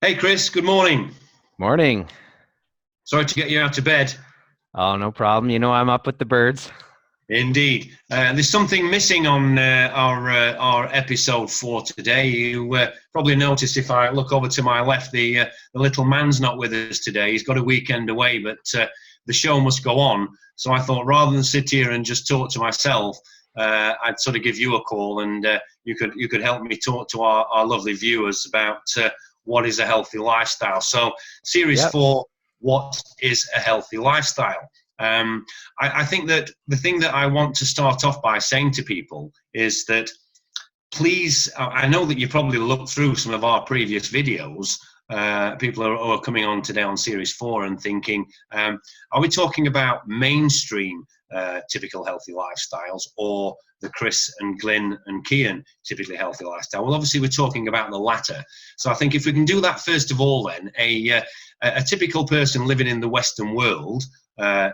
Hey Chris, good morning. Morning. Sorry to get you out of bed. Oh, no problem. You know I'm up with the birds. Indeed, there's something missing on our episode for today. You probably noticed if I look over to my left, the little man's not with us today. He's got a weekend away, but the show must go on. So I thought rather than sit here and just talk to myself, I'd sort of give you a call, and you could help me talk to our lovely viewers about what is a healthy lifestyle. So, series Yep. four, what is a healthy lifestyle? Um, I think that the thing that I want to start off by saying to people is that please, I know that you probably looked through some of our previous videos. People are coming on today on series four and thinking, are we talking about mainstream typical healthy lifestyles or the Chris and Glyn and Kian typically healthy lifestyle? Well, obviously, we're talking about the latter. So I think if we can do that first of all, then a typical person living in the Western world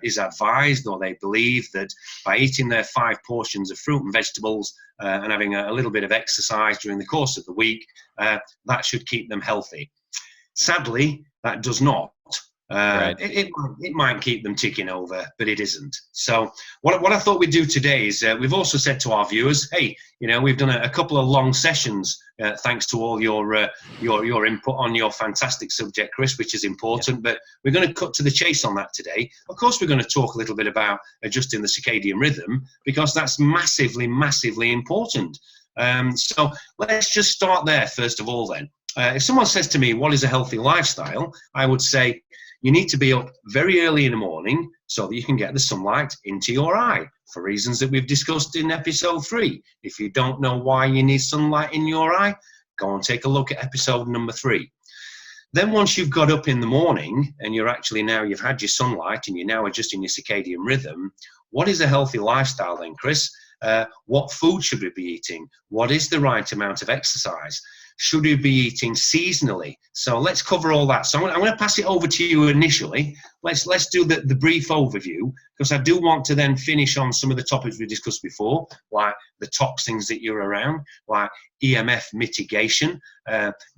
is advised, or they believe that by eating their 5 portions of fruit and vegetables and having a little bit of exercise during the course of the week, that should keep them healthy. Sadly, that does not. Right. It might keep them ticking over, but it isn't. So, what I thought we'd do today is we've also said to our viewers, hey, we've done a couple of long sessions thanks to all your input on your fantastic subject, Chris, which is Yep. important. But we're going to cut to the chase on that today. Of course, we're going to talk a little bit about adjusting the circadian rhythm because that's massively, massively important. So let's just start there first of all. Then, if someone says to me, "What is a healthy lifestyle?" I would say you need to be up very early in the morning so that you can get the sunlight into your eye for reasons that we've discussed in episode 3. If you don't know why you need sunlight in your eye, go and take a look at episode number 3. Then once you've got up in the morning and you've had your sunlight and you're now adjusting your circadian rhythm, what is a healthy lifestyle then, Chris? What food should we be eating? What is the right amount of exercise? Should we be eating seasonally? So let's cover all that. So I'm going to pass it over to you initially. Let's do the brief overview because I do want to then finish on some of the topics we discussed before, like the toxins that you're around, like EMF mitigation,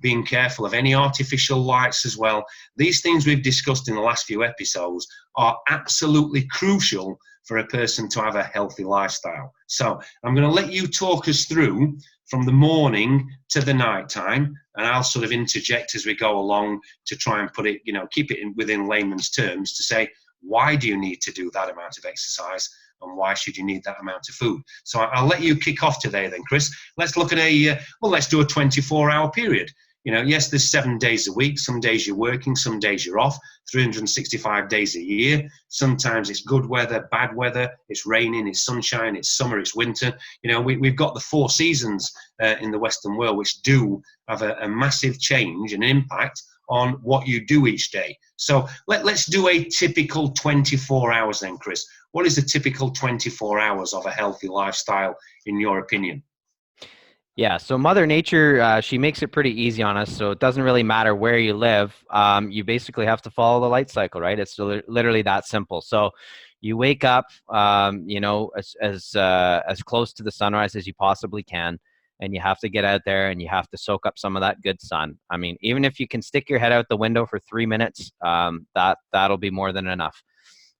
being careful of any artificial lights as well. These things we've discussed in the last few episodes are absolutely crucial for a person to have a healthy lifestyle. So I'm going to let you talk us through from the morning to the night time, and I'll sort of interject as we go along to try and keep it within layman's terms to say, why do you need to do that amount of exercise and why should you need that amount of food? So I'll let you kick off today then, Chris. Let's look at let's do a 24-hour period. Yes, there's 7 days a week. Some days you're working, some days you're off, 365 days a year. Sometimes it's good weather, bad weather, it's raining, it's sunshine, it's summer, it's winter. We've got the 4 seasons in the Western world, which do have a massive change and impact on what you do each day. So let's do a typical 24 hours then, Chris. What is a typical 24 hours of a healthy lifestyle, in your opinion? Yeah. So Mother Nature, she makes it pretty easy on us. So it doesn't really matter where you live. You basically have to follow the light cycle, right? It's literally that simple. So you wake up, as close to the sunrise as you possibly can, and you have to get out there and you have to soak up some of that good sun. I mean, even if you can stick your head out the window for 3 minutes, that'll be more than enough.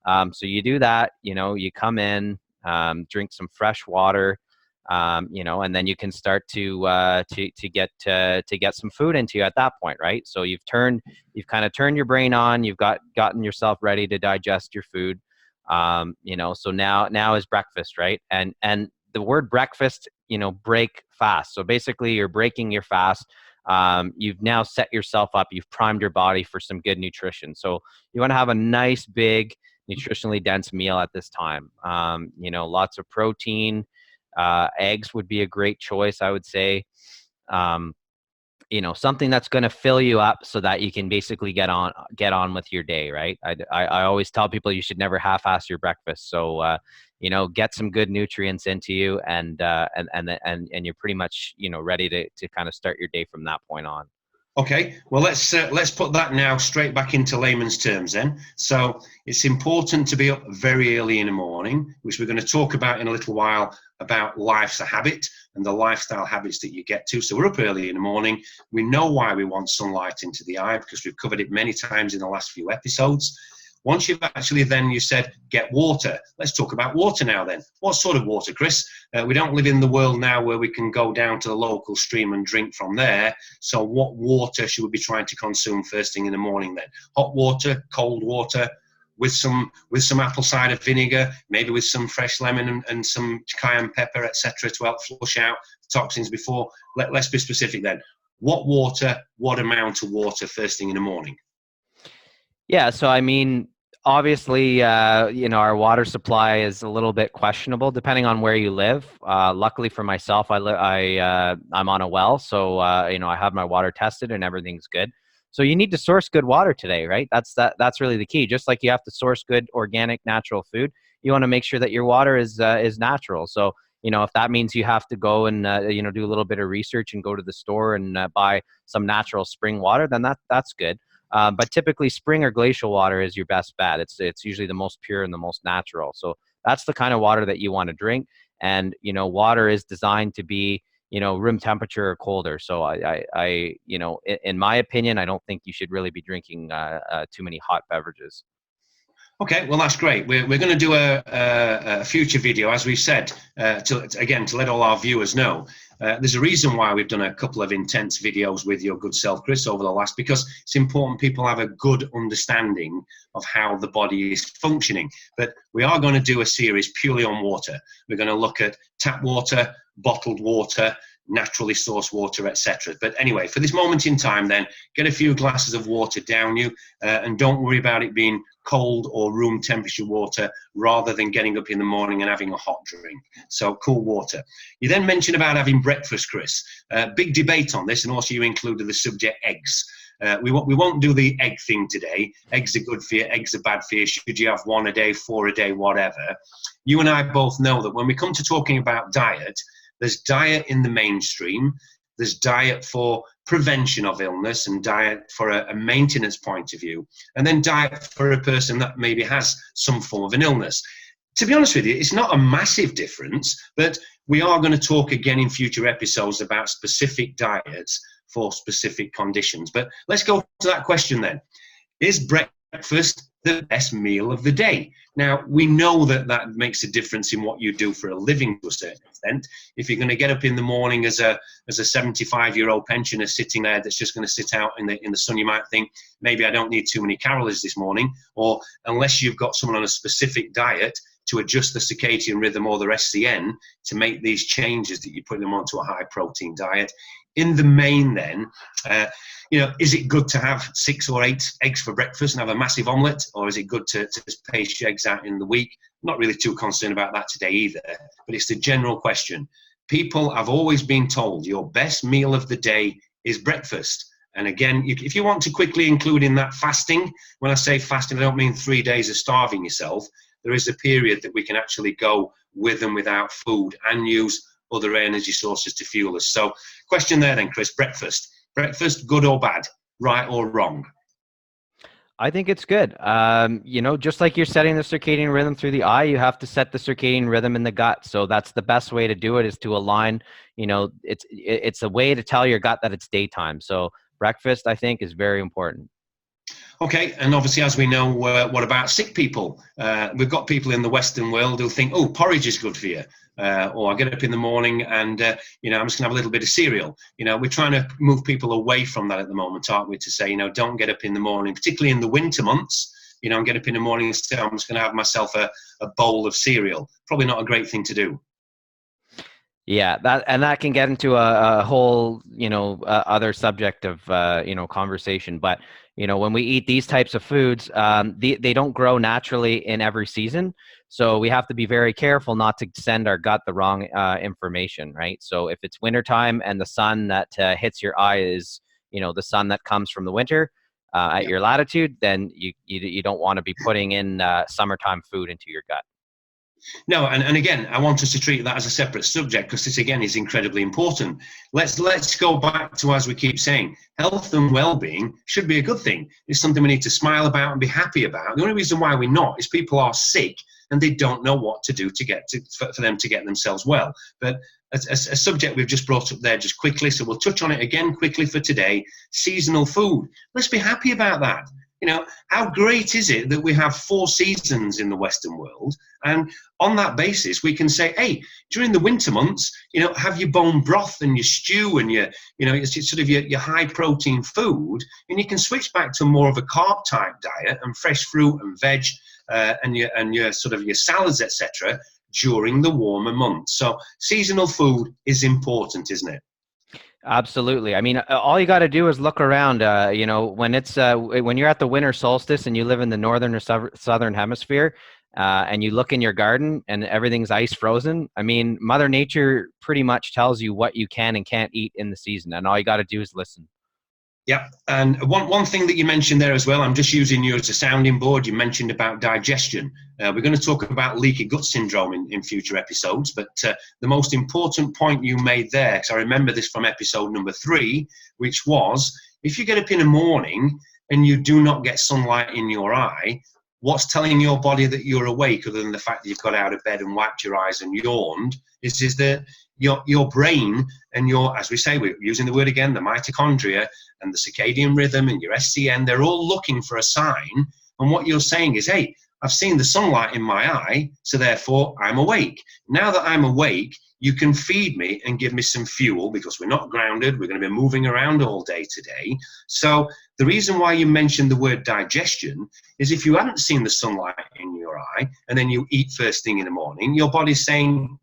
So you do that. You come in, drink some fresh water, and then you can start to get some food into you at that point, right? So you've kind of turned your brain on. You've gotten yourself ready to digest your food. So now is breakfast, right? And the word breakfast, break fast. So basically, you're breaking your fast. You've now set yourself up. You've primed your body for some good nutrition. So you want to have a nice, big, nutritionally dense meal at this time. Lots of protein. Eggs would be a great choice, I would say. Um, Something that's going to fill you up so that you can basically get on with your day, right? I always tell people you should never half-ass your breakfast. So get some good nutrients into you, and you're pretty much ready to kind of start your day from that point on. Okay, well let's put that now straight back into layman's terms then. So it's important to be up very early in the morning, which we're going to talk about in a little while about life's a habit and the lifestyle habits that you get to. So we're up early in the morning. We know why we want sunlight into the eye because we've covered it many times in the last few episodes. Once you've actually then you said get water, let's talk about water now then. What sort of water, Chris? We don't live in the world now where we can go down to the local stream and drink from there. So what water should we be trying to consume first thing in the morning then? Hot water, cold water, with some apple cider vinegar, maybe with some fresh lemon and some cayenne pepper, etc., to help flush out toxins before. Let's be specific then. What water, what amount of water first thing in the morning? Yeah, so I mean, obviously, our water supply is a little bit questionable depending on where you live. Luckily for myself, I'm on a well, so I have my water tested and everything's good. So you need to source good water today, right? That's really the key. Just like you have to source good organic, natural food, you want to make sure that your water is natural. So if that means you have to go and do a little bit of research and go to the store and buy some natural spring water, then that's good. But typically spring or glacial water is your best bet. It's usually the most pure and the most natural. So that's the kind of water that you want to drink. And, water is designed to be, room temperature or colder. So in my opinion, I don't think you should really be drinking too many hot beverages. Okay, well, that's great. We're going to do a future video, as we've said, to let all our viewers know. There's a reason why we've done a couple of intense videos with your good self, Chris, over the last, because it's important people have a good understanding of how the body is functioning. But we are going to do a series purely on water. We're going to look at tap water, bottled water, naturally sourced water, etc. But anyway, for this moment in time then, get a few glasses of water down you and don't worry about it being cold or room temperature water rather than getting up in the morning and having a hot drink. So cool water. You then mentioned about having breakfast, Chris. Big debate on this, and also you included the subject eggs. We won't do the egg thing today. Eggs are good for you, eggs are bad for you. Should you have 1 a day, 4 a day, whatever. You and I both know that when we come to talking about diet, there's diet in the mainstream, there's diet for prevention of illness and diet for a maintenance point of view, and then diet for a person that maybe has some form of an illness. To be honest with you, it's not a massive difference, but we are going to talk again in future episodes about specific diets for specific conditions. But let's go to that question then. Is breakfast the best meal of the day? Now, we know that makes a difference in what you do for a living to a certain extent. If you're going to get up in the morning as a 75-year-old pensioner sitting there that's just going to sit out in the sun, you might think, maybe I don't need too many calories this morning, or unless you've got someone on a specific diet to adjust the circadian rhythm or their SCN to make these changes that you put them onto a high protein diet. In the main then, is it good to have 6 or 8 eggs for breakfast and have a massive omelette, or is it good to just pace your eggs out in the week? Not really too concerned about that today either, but it's the general question. People have always been told your best meal of the day is breakfast. And again, if you want to quickly include in that fasting, when I say fasting, I don't mean 3 days of starving yourself. There is a period that we can actually go with and without food and use other energy sources to fuel us. So question there then, Chris, breakfast. Breakfast, good or bad, right or wrong? I think it's good. Just like you're setting the circadian rhythm through the eye, you have to set the circadian rhythm in the gut. So that's the best way to do it, is to align, it's a way to tell your gut that it's daytime. So breakfast, I think, is very important. Okay, and obviously, as we know, what about sick people? We've got people in the Western world who think, oh, porridge is good for you. Or I get up in the morning and, I'm just going to have a little bit of cereal. We're trying to move people away from that at the moment, aren't we? To say, don't get up in the morning, particularly in the winter months, and get up in the morning and say, I'm just going to have myself a bowl of cereal. Probably not a great thing to do. Yeah, that can get into a whole, other subject of, conversation. But, when we eat these types of foods, they don't grow naturally in every season. So we have to be very careful not to send our gut the wrong information, right? So if it's wintertime and the sun that hits your eye is, the sun that comes from the winter at your latitude, then you don't want to be putting in summertime food into your gut. No, and again, I want us to treat that as a separate subject because this again is incredibly important. Let's go back to, as we keep saying, health and well-being should be a good thing. It's something we need to smile about and be happy about. The only reason why we're not is people are sick and they don't know what to do for them to get themselves well. But a subject we've just brought up there just quickly, so we'll touch on it again quickly for today: seasonal food. Let's be happy about that. You know, how great is it that we have 4 seasons in the Western world? And on that basis, we can say, hey, during the winter months, you know, have your bone broth and your stew and your, you know, it's sort of your high protein food, and you can switch back to more of a carb type diet and fresh fruit and veg and your sort of your salads, etc. during the warmer months. So seasonal food is important, isn't it? Absolutely. I mean, all you got to do is look around. You know, when it's when you're at the winter solstice and you live in the northern or southern hemisphere, and you look in your garden and everything's ice frozen. I mean, Mother Nature pretty much tells you what you can and can't eat in the season, and all you got to do is listen. Yeah, and one thing that you mentioned there as well, I'm just using you as a sounding board. You mentioned about digestion. We're going to talk about leaky gut syndrome in future episodes, but the most important point you made there, because I remember this from episode number 3, which was, if you get up in the morning and you do not get sunlight in your eye, what's telling your body that you're awake, other than the fact that you've got out of bed and wiped your eyes and yawned, is that your brain and your, as we say, we're using the word again, the mitochondria and the circadian rhythm and your SCN, they're all looking for a sign. And what you're saying is, hey, I've seen the sunlight in my eye, so therefore I'm awake. Now that I'm awake, you can feed me and give me some fuel, because we're not grounded. We're going to be moving around all day today. So the reason why you mentioned the word digestion is, if you haven't seen the sunlight in your eye and then you eat first thing in the morning, your body's saying,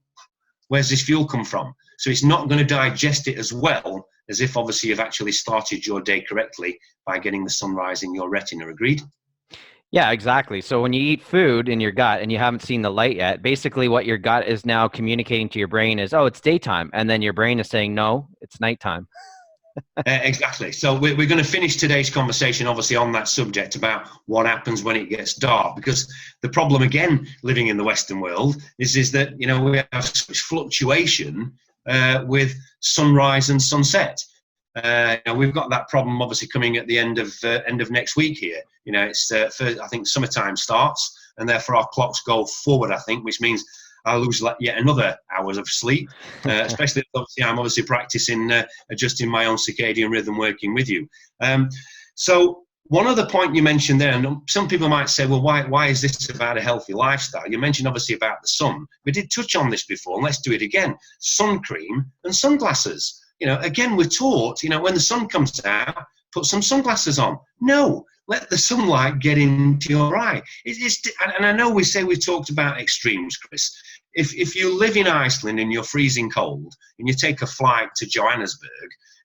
where's this fuel come from? So it's not going to digest it as well as if obviously you've actually started your day correctly by getting the sunrise in your retina. Agreed? Yeah, exactly. So when you eat food in your gut and you haven't seen the light yet, basically what your gut is now communicating to your brain is, oh, it's daytime. And then your brain is saying, no, it's nighttime. Exactly. So we're going to finish today's conversation, obviously, on that subject about what happens when it gets dark, because the problem, again, living in the Western world is that, you know, we have such fluctuation with sunrise and sunset. You know, we've got that problem obviously coming at the end of next week here. You know, it's I think summertime starts, and therefore our clocks go forward, I think, which means I'll lose yet another hours of sleep, especially obviously I'm obviously practicing adjusting my own circadian rhythm working with you. So one other point you mentioned there, and some people might say, well, why is this about a healthy lifestyle? You mentioned obviously about the sun. We did touch on this before, and let's do it again. Sun cream and sunglasses. You know, again, we're taught, you know, when the sun comes out, put some sunglasses on. No, let the sunlight get into your eye. And I know we've talked about extremes, Chris. If you live in Iceland and you're freezing cold and you take a flight to Johannesburg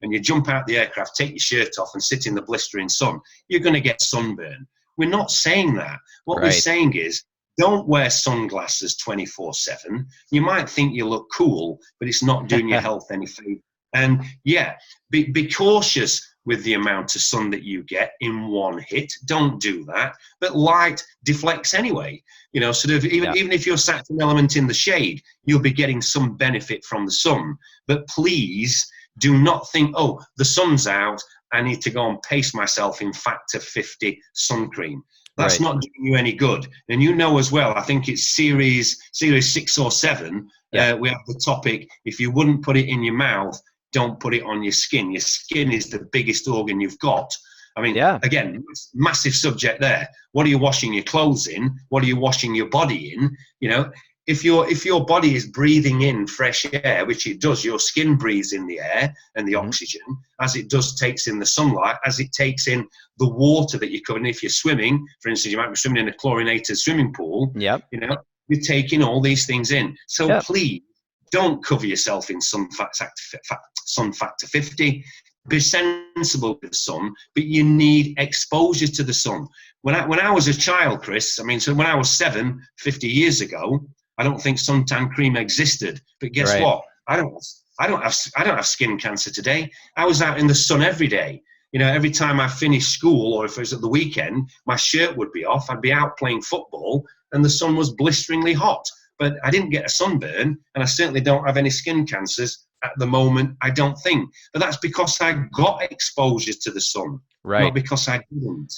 and you jump out the aircraft, take your shirt off and sit in the blistering sun, you're going to get sunburn. We're not saying that. What we're saying is, don't wear sunglasses 24/7. You might think you look cool, but it's not doing your health any favor. And yeah, be cautious with the amount of sun that you get in one hit. Don't do that. But light deflects anyway. You know, sort of even if you're sat an element in the shade, you'll be getting some benefit from the sun. But please do not think, oh, the sun's out, I need to go and pace myself in factor 50 sun cream. That's not doing you any good. And you know as well, I think it's series 6 or 7, we have the topic, if you wouldn't put it in your mouth, don't put it on your skin. Your skin is the biggest organ you've got. I mean, again, massive subject there. What are you washing your clothes in? What are you washing your body in? You know, if your body is breathing in fresh air, which it does, your skin breathes in the air and the oxygen, as it does takes in the sunlight, as it takes in the water that you're covering. If you're swimming, for instance, you might be swimming in a chlorinated swimming pool. You know, you're taking all these things in. So please don't cover yourself in sun factor 50. Be sensible with the sun, but you need exposure to the sun. When I was a child, Chris, I mean, so when I was 50 years ago, I don't think suntan cream existed. But guess what? I don't have skin cancer today. I was out in the sun every day. You know, every time I finished school, or if it was at the weekend, my shirt would be off. I'd be out playing football, and the sun was blisteringly hot. but I didn't get a sunburn, and I certainly don't have any skin cancers at the moment, I don't think. But that's because I got exposure to the sun, Right. not because I didn't.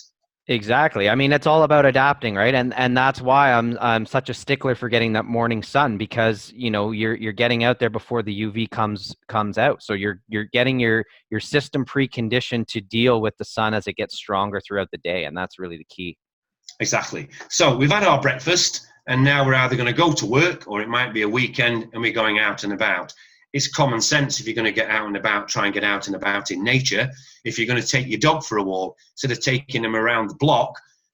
Exactly. I mean, it's all about adapting, right? And that's why I'm such a stickler for getting that morning sun, because you're getting out there before the UV comes out. So you're getting your system preconditioned to deal with the sun as it gets stronger throughout the day, and that's really the key. Exactly. So we've had our breakfast, and now we're either going to go to work, or it might be a weekend and we're going out and about. It's common sense, if you're going to get out and about, try and get out and about in nature. If you're going to take your dog for a walk, instead of taking him around the block,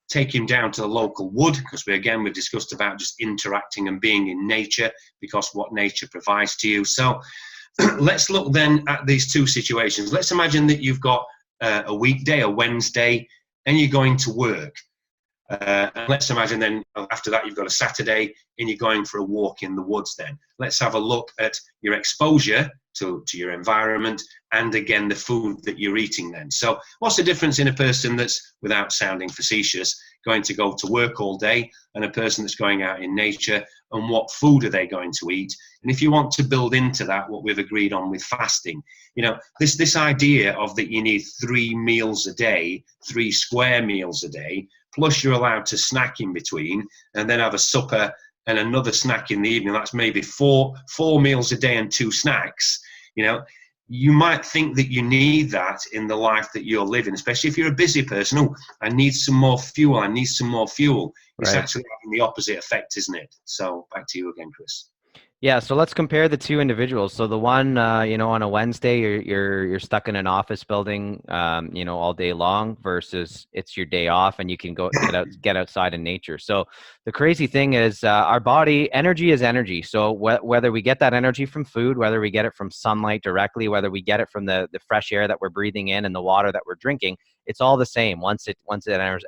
take him down to the local wood, because we've discussed about just interacting and being in nature, because what nature provides to you. So let's look then at these two situations. Let's imagine that you've got a weekday, a Wednesday, and you're going to work. And let's imagine then after that you've got a Saturday and you're going for a walk in the woods then. Let's have a look at your exposure to your environment, and again the food that you're eating then. So what's the difference in a person that's, without sounding facetious, going to go to work all day, and a person that's going out in nature, and what food are they going to eat? And if you want to build into that what we've agreed on with fasting, this idea of that you need 3 meals a day, 3 square meals a day, plus you're allowed to snack in between, and then have a supper and another snack in the evening. That's maybe four meals a day and 2 snacks. You might think that you need that in the life that you're living, especially if you're a busy person. Oh, I need some more fuel. I need some more fuel. It's Right. actually having the opposite effect, isn't it? So back to you again, Chris. Yeah, so let's compare the two individuals. So the one, on a Wednesday, you're stuck in an office building, all day long, versus it's your day off and you can go get outside in nature. So the crazy thing is, our body, energy is energy. So whether we get that energy from food, whether we get it from sunlight directly, whether we get it from the fresh air that we're breathing in and the water that we're drinking, it's all the same once it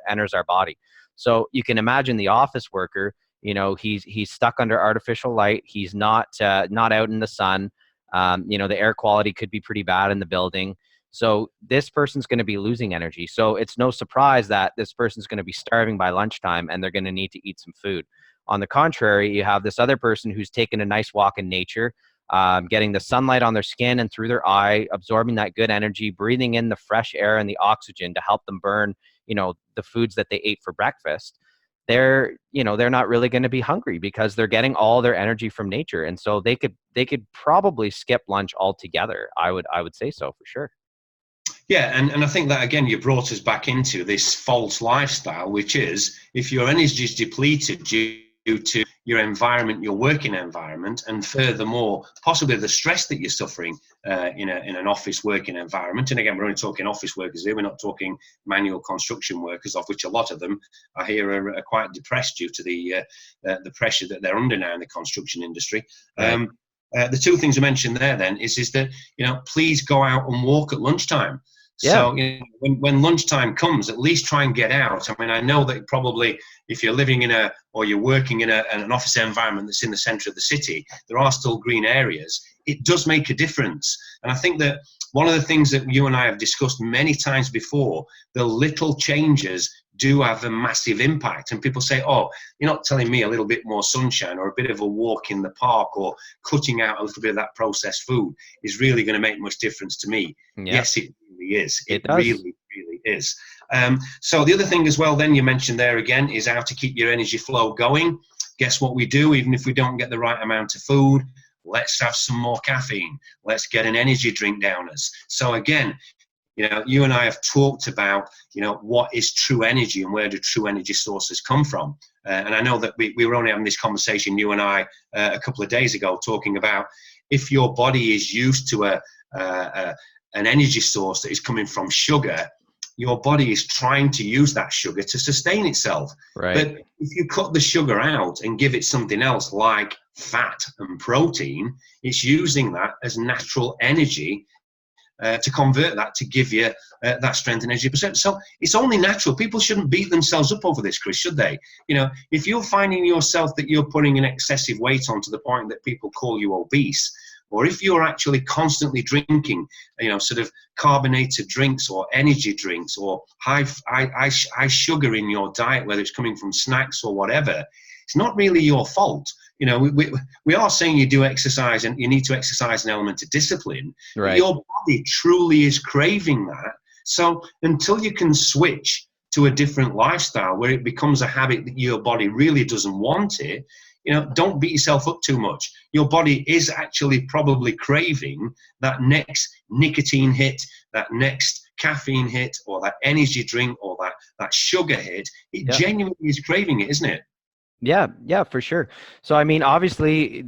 enters our body. So you can imagine the office worker. He's stuck under artificial light. He's not out in the sun. The air quality could be pretty bad in the building. So this person's going to be losing energy. So it's no surprise that this person's going to be starving by lunchtime, and they're going to need to eat some food. On the contrary, you have this other person who's taken a nice walk in nature, getting the sunlight on their skin and through their eye, absorbing that good energy, breathing in the fresh air and the oxygen to help them burn, the foods that they ate for breakfast. They're not really going to be hungry because they're getting all their energy from nature. And so they could probably skip lunch altogether. I would say so, for sure. Yeah, and I think that, again, you brought us back into this false lifestyle, which is, if your energy is depleted due to your environment, your working environment, and furthermore, possibly the stress that you're suffering in an office working environment. And again, we're only talking office workers here. We're not talking manual construction workers, of which a lot of them I hear are quite depressed due to the pressure that they're under now in the construction industry. Right. The two things I mentioned there then is that, please go out and walk at lunchtime. Yeah. So when lunchtime comes, at least try and get out. I mean, I know that probably if you're living or you're working in an office environment that's in the centre of the city, there are still green areas. It does make a difference. And I think that one of the things that you and I have discussed many times before, the little changes do have a massive impact. And people say, oh, you're not telling me a little bit more sunshine or a bit of a walk in the park or cutting out a little bit of that processed food is really going to make much difference to me. Yeah. Yes, it really is. It does. Really, really is. So the other thing as well then you mentioned there again is how to keep your energy flow going. Guess what we do, even if we don't get the right amount of food? Let's have some more caffeine. Let's get an energy drink down us. So again, you and I have talked about, what is true energy and where do true energy sources come from. And I know that we were only having this conversation, you and I, a couple of days ago, talking about if your body is used to an energy source that is coming from sugar, your body is trying to use that sugar to sustain itself. Right. But if you cut the sugar out and give it something else like fat and protein, it's using that as natural energy to convert that to give you that strength and energy percent. So it's only natural. People shouldn't beat themselves up over this, Chris, should they? If you're finding yourself that you're putting an excessive weight on to the point that people call you obese, or if you're actually constantly drinking, sort of carbonated drinks or energy drinks or high sugar in your diet, whether it's coming from snacks or whatever, it's not really your fault. we are saying you do exercise and you need to exercise an element of discipline. Right. Your body truly is craving that. So until you can switch to a different lifestyle where it becomes a habit that your body really doesn't want it, don't beat yourself up too much. Your body is actually probably craving that next nicotine hit, that next caffeine hit, or that energy drink, or that sugar hit. It genuinely is craving it, isn't it? Yeah, for sure. So, I mean, obviously,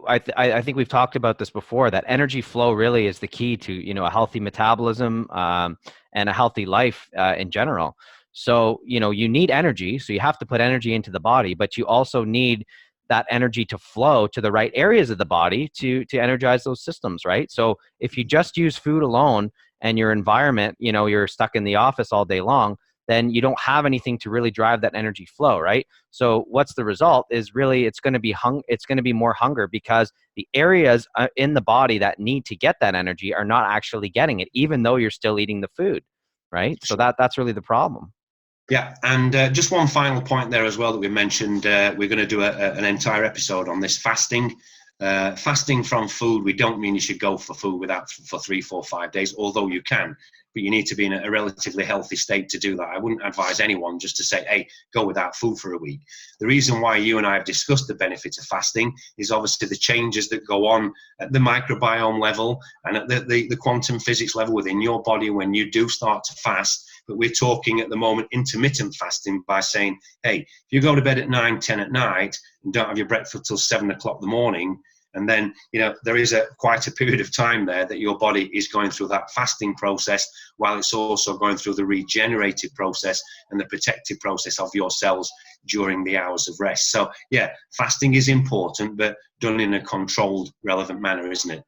I think we've talked about this before, that energy flow really is the key to, a healthy metabolism, and a healthy life in general. So, you need energy. So you have to put energy into the body, but you also need that energy to flow to the right areas of the body to energize those systems, right? So if you just use food alone and your environment, you're stuck in the office all day long, then you don't have anything to really drive that energy flow, right? So what's the result is really it's going to be more hunger, because the areas in the body that need to get that energy are not actually getting it, even though you're still eating the food, right? So that's really the problem. Yeah, and just one final point there as well that we mentioned. We're going to do an entire episode on this fasting. Fasting from food, we don't mean you should go for food for 3, 4, 5 days, although you can, but you need to be in a relatively healthy state to do that. I wouldn't advise anyone just to say, hey, go without food for a week. The reason why you and I have discussed the benefits of fasting is obviously the changes that go on at the microbiome level and at the quantum physics level within your body when you do start to fast. But we're talking at the moment intermittent fasting by saying, hey, if you go to bed at 9, 10 at night and don't have your breakfast till 7 o'clock in the morning, and then, there is quite a period of time there that your body is going through that fasting process while it's also going through the regenerative process and the protective process of your cells during the hours of rest. So, yeah, fasting is important, but done in a controlled, relevant manner, isn't it?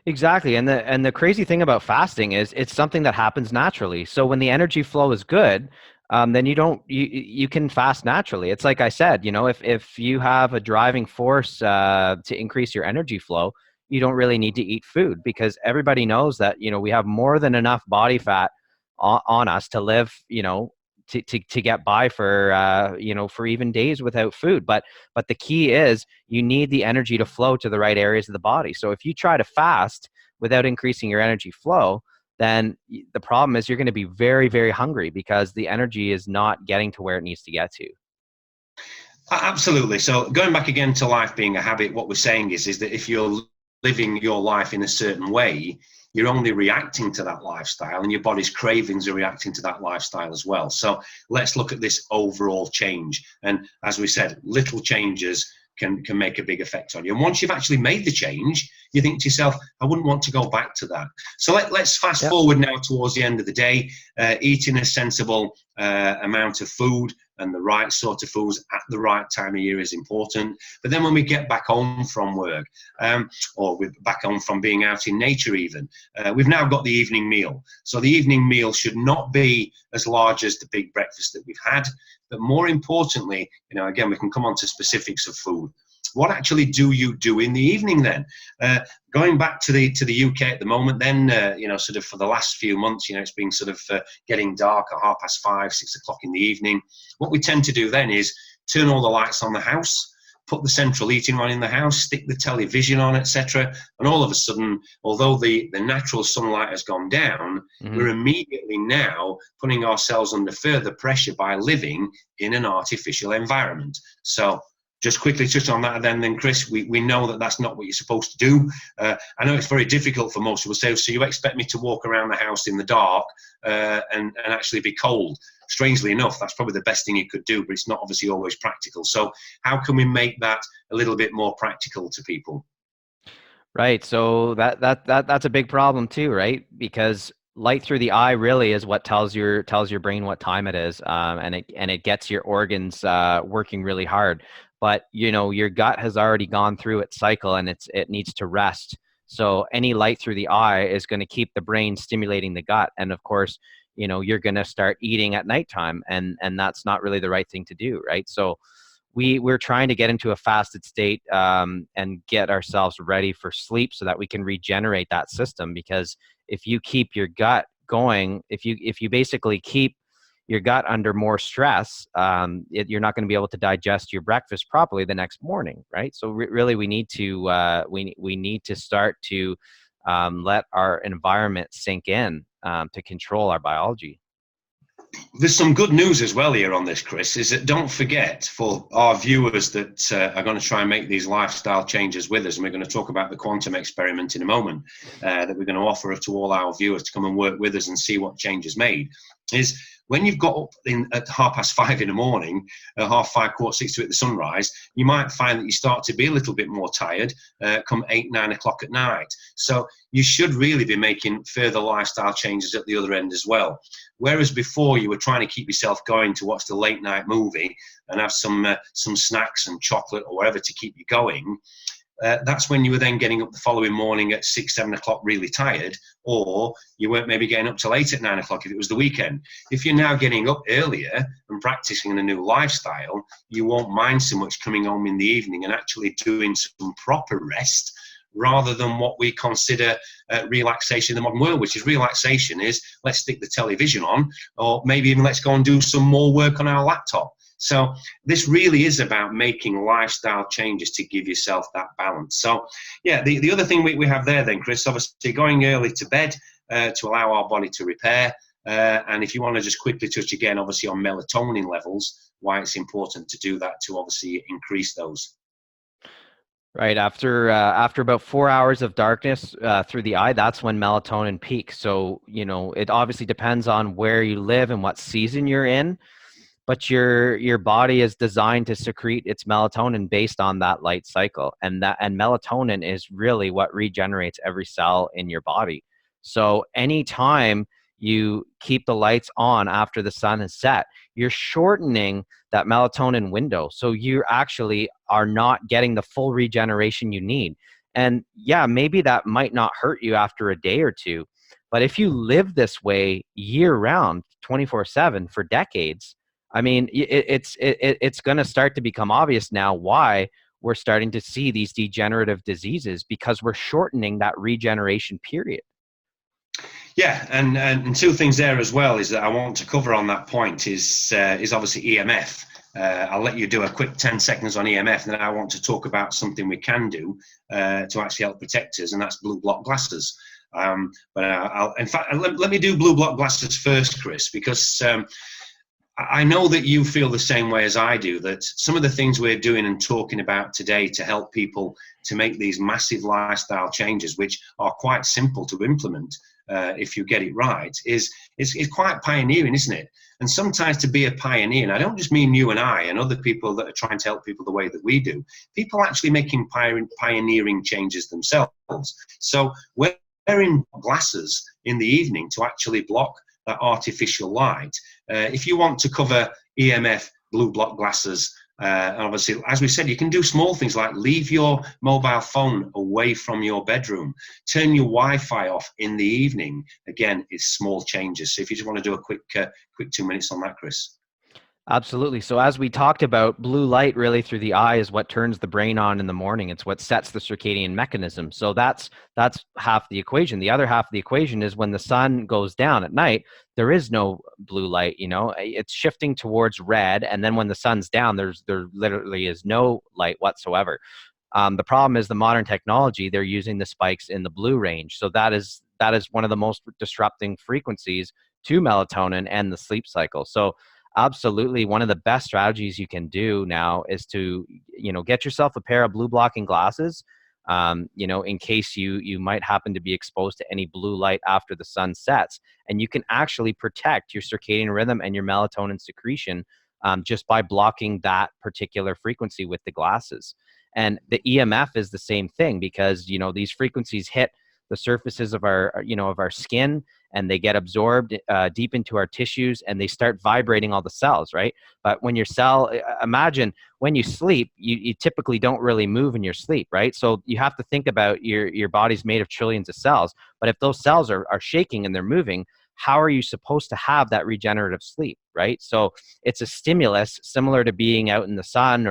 Exactly. And the crazy thing about fasting is it's something that happens naturally. So when the energy flow is good, then you can fast naturally. It's like I said, if you have a driving force to increase your energy flow, you don't really need to eat food, because everybody knows that, we have more than enough body fat on us to live, to get by for for even days without food. But the key is you need the energy to flow to the right areas of the body. So if you try to fast without increasing your energy flow, then the problem is you're going to be very, very hungry, because the energy is not getting to where it needs to get to. Absolutely. So going back again to life being a habit, what we're saying is that if you're living your life in a certain way, you're only reacting to that lifestyle, and your body's cravings are reacting to that lifestyle as well. So let's look at this overall change. And as we said, little changes can make a big effect on you. And once you've actually made the change, you think to yourself, I wouldn't want to go back to that. So let's fast forward now towards the end of the day, eating a sensible amount of food and the right sort of foods at the right time of year is important. But then when we get back home from work, or we're back home from being out in nature even, we've now got the evening meal. So the evening meal should not be as large as the big breakfast that we've had. But more importantly, again, we can come on to specifics of food. What actually do you do in the evening then? Going back to the UK at the moment, then, sort of for the last few months, it's been sort of getting dark at 5:30, 6 o'clock in the evening. What we tend to do then is turn all the lights on the house, put the central heating on in the house, stick the television on, etc. And all of a sudden, although the natural sunlight has gone down, we're immediately now putting ourselves under further pressure by living in an artificial environment. So just quickly touch on that then Chris, we know that that's not what you're supposed to do. I know it's very difficult for most people to say, so you expect me to walk around the house in the dark and actually be cold. Strangely enough, that's probably the best thing you could do, but it's not obviously always practical. So how can we make that a little bit more practical to people? Right. So that's a big problem too, right? Because light through the eye really is what tells your brain what time it is, and it gets your organs working really hard. But your gut has already gone through its cycle, and it needs to rest. So any light through the eye is going to keep the brain stimulating the gut, and of course, you're going to start eating at nighttime, and that's not really the right thing to do, right? So we're trying to get into a fasted state and get ourselves ready for sleep so that we can regenerate that system. Because if you keep your gut going, if you basically keep your gut under more stress, you're not going to be able to digest your breakfast properly the next morning, right? So really, we need to we need to start to let our environment sink in to control our biology. There's some good news as well here on this, Chris, is that don't forget, for our viewers that are going to try and make these lifestyle changes with us, and we're going to talk about the quantum experiment in a moment, that we're going to offer to all our viewers to come and work with us and see what change is made, is when you've got up at 5:30 in the morning, 5:30, 5:45 at the sunrise, you might find that you start to be a little bit more tired come 8, 9 o'clock at night. So you should really be making further lifestyle changes at the other end as well. Whereas before you were trying to keep yourself going to watch the late night movie and have some snacks and chocolate or whatever to keep you going, that's when you were then getting up the following morning at 6, 7 o'clock really tired, or you weren't maybe getting up till 8 at 9 o'clock if it was the weekend. If you're now getting up earlier and practicing a new lifestyle, you won't mind so much coming home in the evening and actually doing some proper rest, rather than what we consider relaxation in the modern world, which is relaxation is let's stick the television on, or maybe even let's go and do some more work on our laptop. So this really is about making lifestyle changes to give yourself that balance. So yeah, the other thing we have there then, Chris, obviously going early to bed to allow our body to repair. And if you want to just quickly touch again, obviously on melatonin levels, why it's important to do that to obviously increase those. Right after about 4 hours of darkness through the eye, that's when melatonin peaks. So it obviously depends on where you live and what season you're in, but your body is designed to secrete its melatonin based on that light cycle, and melatonin is really what regenerates every cell in your body. So anytime you keep the lights on after the sun is set, you're shortening that melatonin window. So you actually are not getting the full regeneration you need. And yeah, maybe that might not hurt you after a day or two, but if you live this way year round, 24/7 for decades, I mean, it's going to start to become obvious now why we're starting to see these degenerative diseases, because we're shortening that regeneration period. Yeah, and two things there as well is that I want to cover on that point is obviously EMF. I'll let you do a quick 10 seconds on EMF, and then I want to talk about something we can do to actually help protect us, and that's blue block glasses. In fact, let me do blue block glasses first, Chris, because I know that you feel the same way as I do, that some of the things we're doing and talking about today to help people to make these massive lifestyle changes, which are quite simple to implement if you get it right, is quite pioneering, isn't it? And sometimes to be a pioneer, and I don't just mean you and I and other people that are trying to help people the way that we do, people actually making pioneering changes themselves. So wearing glasses in the evening to actually block that artificial light. If you want to cover EMF blue block glasses, obviously, as we said, you can do small things like leave your mobile phone away from your bedroom, turn your Wi-Fi off in the evening. Again, it's small changes. So if you just want to do a quick 2 minutes on that, Chris. Absolutely. So as we talked about, blue light really through the eye is what turns the brain on in the morning. It's what sets the circadian mechanism. So that's half the equation. The other half of the equation is when the sun goes down at night, there is no blue light, it's shifting towards red. And then when the sun's down, there literally is no light whatsoever. The problem is the modern technology, they're using the spikes in the blue range. So that is one of the most disrupting frequencies to melatonin and the sleep cycle. So absolutely, one of the best strategies you can do now is to, get yourself a pair of blue blocking glasses, in case you might happen to be exposed to any blue light after the sun sets. And you can actually protect your circadian rhythm and your melatonin secretion just by blocking that particular frequency with the glasses. And the EMF is the same thing, because, these frequencies hit the surfaces of our skin, and they get absorbed deep into our tissues, and they start vibrating all the cells, right? But when imagine when you sleep, you typically don't really move in your sleep, right? So you have to think about your body's made of trillions of cells. But if those cells are shaking and they're moving, how are you supposed to have that regenerative sleep, right? So it's a stimulus similar to being out in the sun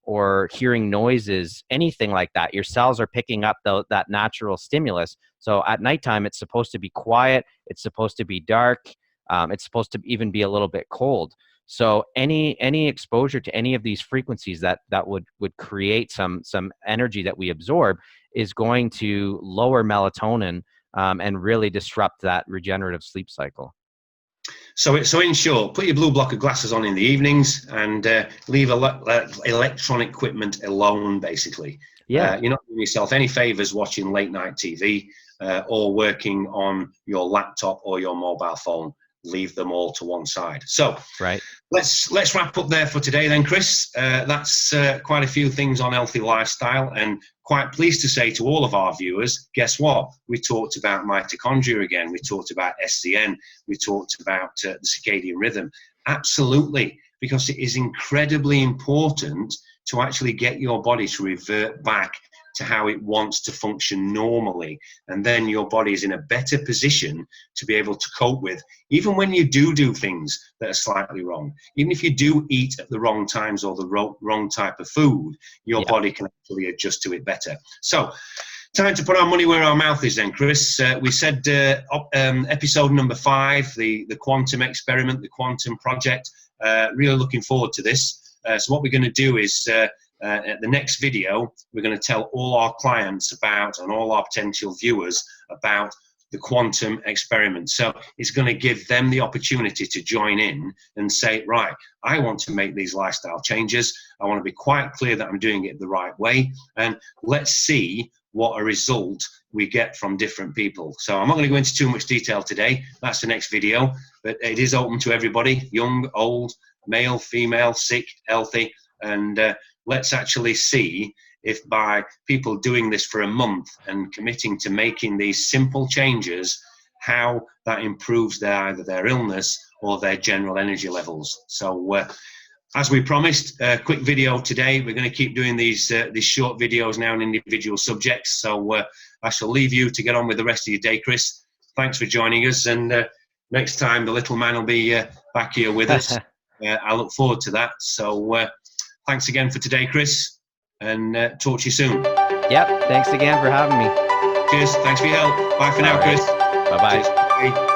or hearing noises, anything like that. Your cells are picking up that natural stimulus. So at nighttime, it's supposed to be quiet. It's supposed to be dark. It's supposed to even be a little bit cold. So any exposure to any of these frequencies that would create some energy that we absorb is going to lower melatonin and really disrupt that regenerative sleep cycle. So in short, put your blue blocker glasses on in the evenings and leave electronic equipment alone, basically. Yeah. You're not doing yourself any favors watching late night TV or working on your laptop or your mobile phone. Leave them all to one side. So right. Let's wrap up there for today then, Chris. That's quite a few things on healthy lifestyle, and quite pleased to say to all of our viewers, guess what? We talked about mitochondria again. We talked about SCN. We talked about the circadian rhythm. Absolutely, because it is incredibly important to actually get your body to revert back to how it wants to function normally. And then your body is in a better position to be able to cope with, even when you do things that are slightly wrong. Even if you do eat at the wrong times or the wrong type of food, your body can actually adjust to it better. So, time to put our money where our mouth is then, Chris. We said episode number 5, the quantum experiment, the quantum project. Really looking forward to this. So what we're going to do is at the next video, we're going to tell all our clients about, and all our potential viewers about, the quantum experiment. So it's going to give them the opportunity to join in and say, right, I want to make these lifestyle changes. I want to be quite clear that I'm doing it the right way. And let's see what a result we get from different people. So I'm not going to go into too much detail today. That's the next video. But it is open to everybody, young, old, male, female, sick, healthy. And let's actually see if by people doing this for a month and committing to making these simple changes, how that improves either their illness or their general energy levels. So as we promised, a quick video today. We're going to keep doing these short videos now on individual subjects. So I shall leave you to get on with the rest of your day, Chris. Thanks for joining us. And next time the little man will be back here with us. I look forward to that. So thanks again for today, Chris, and talk to you soon. Yep. Thanks again for having me. Cheers. Thanks for your help. Bye for now, Chris. Bye-bye. Cheers. Bye.